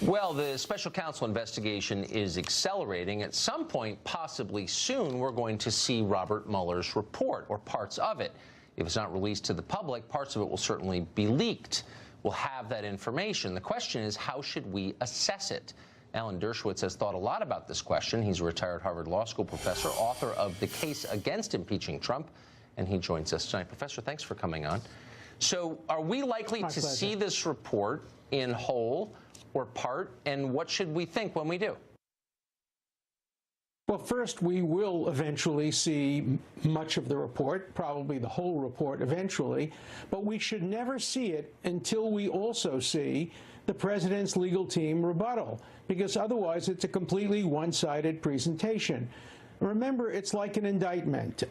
Well, the special counsel investigation is accelerating. At some point, possibly soon, we're going to see Robert Mueller's report, or parts of it. If it's not released to the public, parts of it will certainly be leaked. We'll have that information. The question is, how should we assess it? Alan Dershowitz has thought a lot about this question. He's a retired Harvard Law School professor, author of The Case Against Impeaching Trump, and he joins us tonight. Professor, thanks for coming on. So are we likely to see this report in whole or part, and what should we think when we do? Well, first, we will eventually see much of the report, probably the whole report eventually, but we should never see it until we also see the president's legal team rebuttal, because otherwise it's a completely one-sided presentation. Remember, it's like an indictment.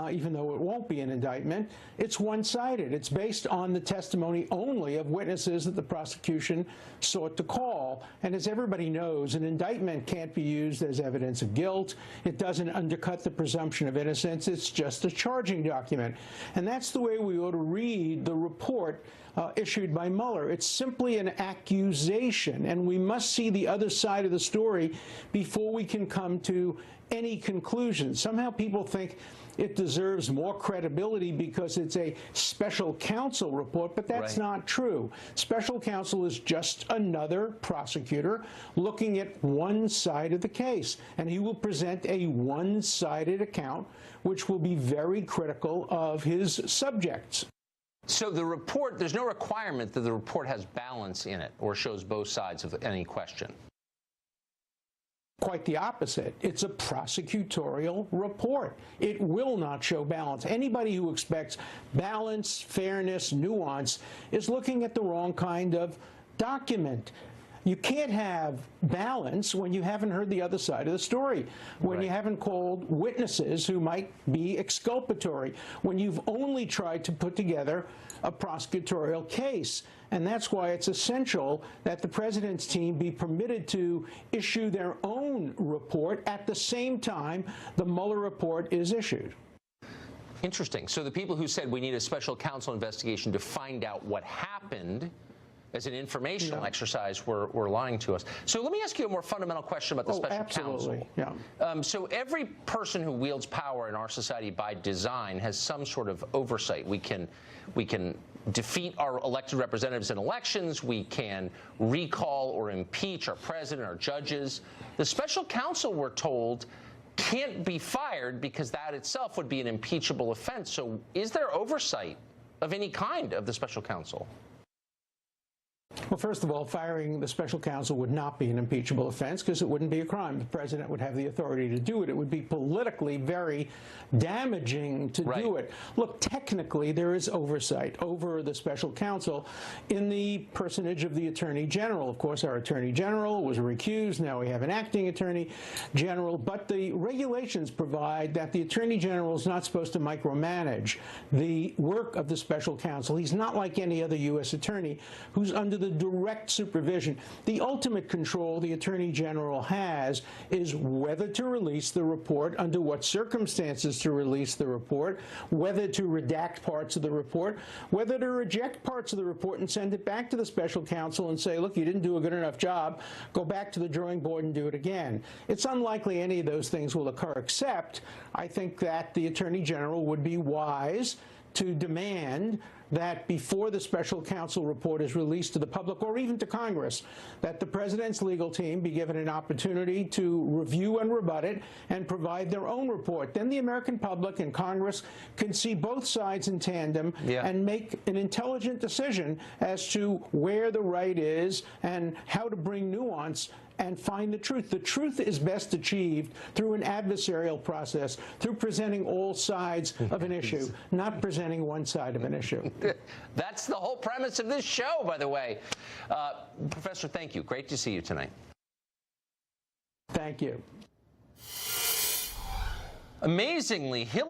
Even though it won't be an indictment, it's one-sided. It's based on the testimony only of witnesses that the prosecution sought to call. And as everybody knows, an indictment can't be used as evidence of guilt. It doesn't undercut the presumption of innocence. It's just a charging document. And that's the way we ought to read the report issued by Mueller. It's simply an accusation, and we must see the other side of the story before we can come to any conclusion. Somehow people think it deserves more credibility because it's a special counsel report, but that's not true. Special counsel is just another prosecutor looking at one side of the case, and he will present a one-sided account, which will be very critical of his subjects. So the report, there's no requirement that the report has balance in it or shows both sides of any question. Quite the opposite. It's a prosecutorial report. It will not show balance. Anybody who expects balance, fairness, nuance is looking at the wrong kind of document. You can't have balance when you haven't heard the other side of the story, when you haven't called witnesses who might be exculpatory, when you've only tried to put together a prosecutorial case. And that's why it's essential that the president's team be permitted to issue their own report at the same time the Mueller report is issued. Interesting. So the people who said we need a special counsel investigation to find out what happened as an informational exercise were lying to us. So let me ask you a more fundamental question about the special counsel. So every person who wields power in our society by design has some sort of oversight. We can defeat our elected representatives in elections. We can recall or impeach our president, our judges. The special counsel, we're told, can't be fired because that itself would be an impeachable offense. So is there oversight of any kind of the special counsel? Well, first of all, firing the special counsel would not be an impeachable offense because it wouldn't be a crime. The president would have the authority to do it. It would be politically very damaging to do it. Look, technically, there is oversight over the special counsel in the personage of the Attorney General. Of course, our Attorney General was recused. Now we have an acting Attorney General. But the regulations provide that the Attorney General is not supposed to micromanage the work of the special counsel. He's not like any other U.S. attorney who's under the direct supervision. The ultimate control the Attorney General has is whether to release the report, under what circumstances to release the report, whether to redact parts of the report, whether to reject parts of the report and send it back to the special counsel and say, look, you didn't do a good enough job, go back to the drawing board and do it again. It's unlikely any of those things will occur, except I think that the Attorney General would be wise to demand that before the special counsel report is released to the public or even to Congress, that the president's legal team be given an opportunity to review and rebut it and provide their own report. Then the American public and Congress can see both sides in tandem and make an intelligent decision as to where the right is and how to bring nuance and find the truth. The truth is best achieved through an adversarial process, through presenting all sides of an issue, not presenting one side of an issue. That's the whole premise of this show, by the way. Professor, thank you. Great to see you tonight. Thank you. Amazingly, Hillary